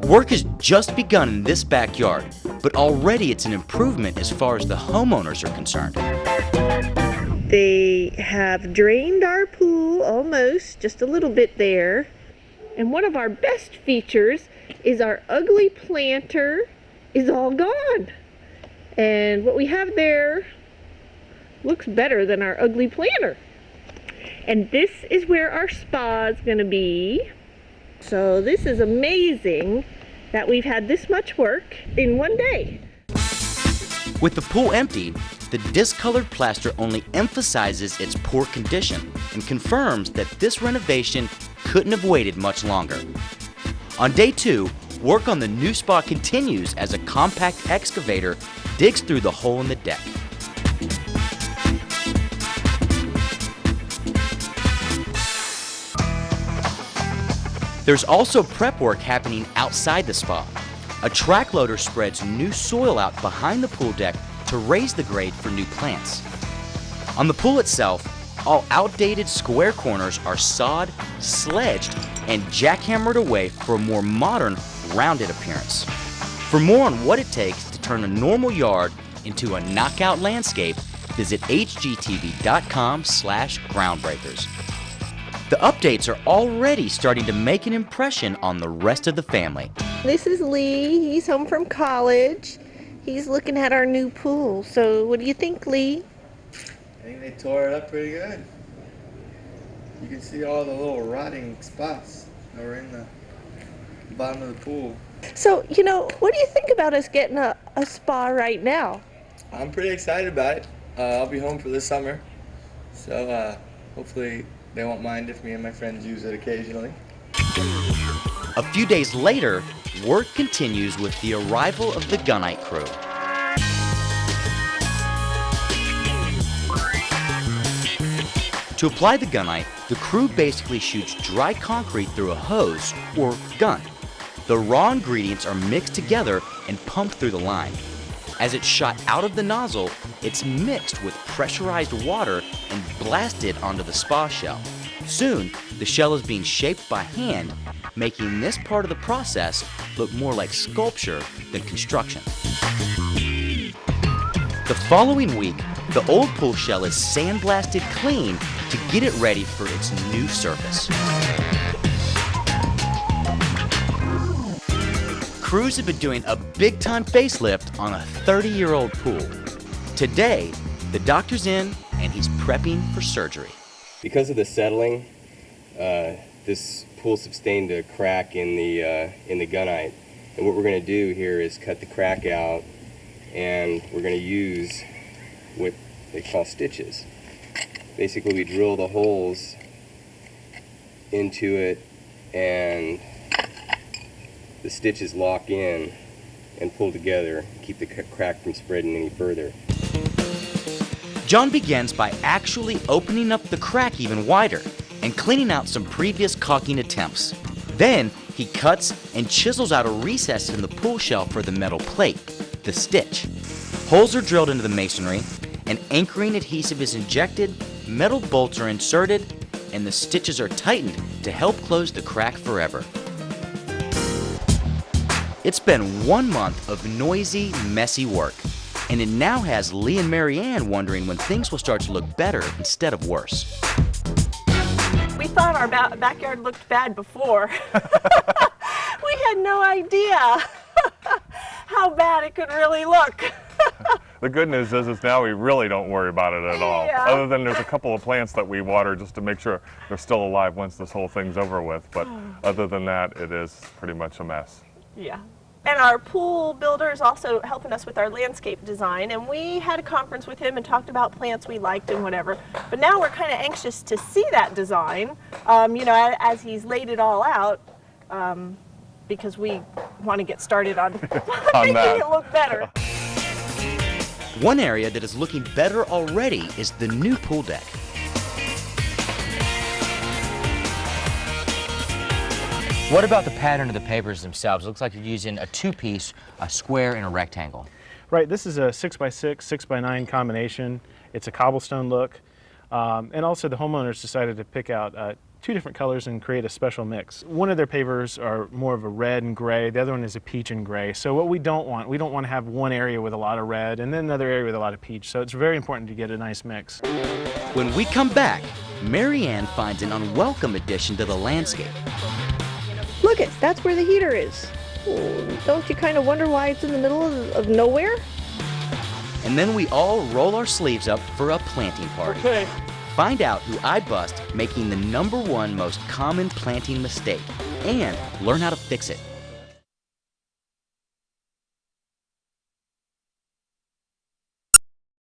Work has just begun in this backyard, but already it's an improvement as far as the homeowners are concerned. They have drained our pool almost, just a little bit there. And one of our best features is our ugly planter is all gone. And what we have there looks better than our ugly planter. And this is where our spa is going to be. So this is amazing that we've had this much work in one day. With the pool empty, the discolored plaster only emphasizes its poor condition and confirms that this renovation couldn't have waited much longer. On day 2, work on the new spa continues as a compact excavator digs through the hole in the deck. There's also prep work happening outside the spa. A track loader spreads new soil out behind the pool deck to raise the grade for new plants. On the pool itself, all outdated square corners are sawed, sledged, and jackhammered away for a more modern, rounded appearance. For more on what it takes to turn a normal yard into a knockout landscape, visit hgtv.com/groundbreakers. The updates are already starting to make an impression on the rest of the family. This is Lee. He's home from college. He's looking at our new pool. So what do you think, Lee? I think they tore it up pretty good. You can see all the little rotting spots that were in the bottom of the pool. So, you know, what do you think about us getting a spa right now? I'm pretty excited about it. I'll be home for the summer. So hopefully they won't mind if me and my friends use it occasionally. A few days later, work continues with the arrival of the gunite crew. To apply the gunite, the crew basically shoots dry concrete through a hose, or gun. The raw ingredients are mixed together and pumped through the line. As it's shot out of the nozzle, it's mixed with pressurized water and blasted onto the spa shell. Soon, the shell is being shaped by hand, making this part of the process look more like sculpture than construction. The following week, the old pool shell is sandblasted clean to get it ready for its new surface. Crews have been doing a big-time facelift on a 30-year-old pool. Today, the doctor's in and he's prepping for surgery. Because of the settling, this pool sustained a crack in the gunite. And what we're going to do here is cut the crack out, and we're going to use what they call stitches. Basically, we drill the holes into it, and the stitches lock in and pull together, keep the crack from spreading any further. John begins by actually opening up the crack even wider and cleaning out some previous caulking attempts. Then he cuts and chisels out a recess in the pool shell for the metal plate, the stitch. Holes are drilled into the masonry, an anchoring adhesive is injected, metal bolts are inserted, and the stitches are tightened to help close the crack forever. It's been 1 month of noisy, messy work, and it now has Lee and Mary Ann wondering when things will start to look better instead of worse. We thought our backyard looked bad before. We had no idea how bad it could really look. The good news is now we really don't worry about it at all. Yeah. Other than there's a couple of plants that we water just to make sure they're still alive once this whole thing's over with. But other than that, it is pretty much a mess. Yeah. And our pool builder is also helping us with our landscape design, and we had a conference with him and talked about plants we liked and whatever. But now we're kind of anxious to see that design, you know, as he's laid it all out, because we want to get started on making it look better. One area that is looking better already is the new pool deck. What about the pattern of the papers themselves? It looks like you're using a two-piece, a square, and a rectangle. Right, this is a 6x6, 6x9 combination. It's a cobblestone look. And also the homeowners decided to pick out two different colors and create a special mix. One of their pavers are more of a red and gray, the other one is a peach and gray. So what we don't want to have one area with a lot of red and then another area with a lot of peach. So it's very important to get a nice mix. When we come back, Mary Ann finds an unwelcome addition to the landscape. Look it, that's where the heater is. Oh, don't you kind of wonder why it's in the middle of nowhere? And then we all roll our sleeves up for a planting party. Okay. Find out who I bust making the #1 most common planting mistake and learn how to fix it.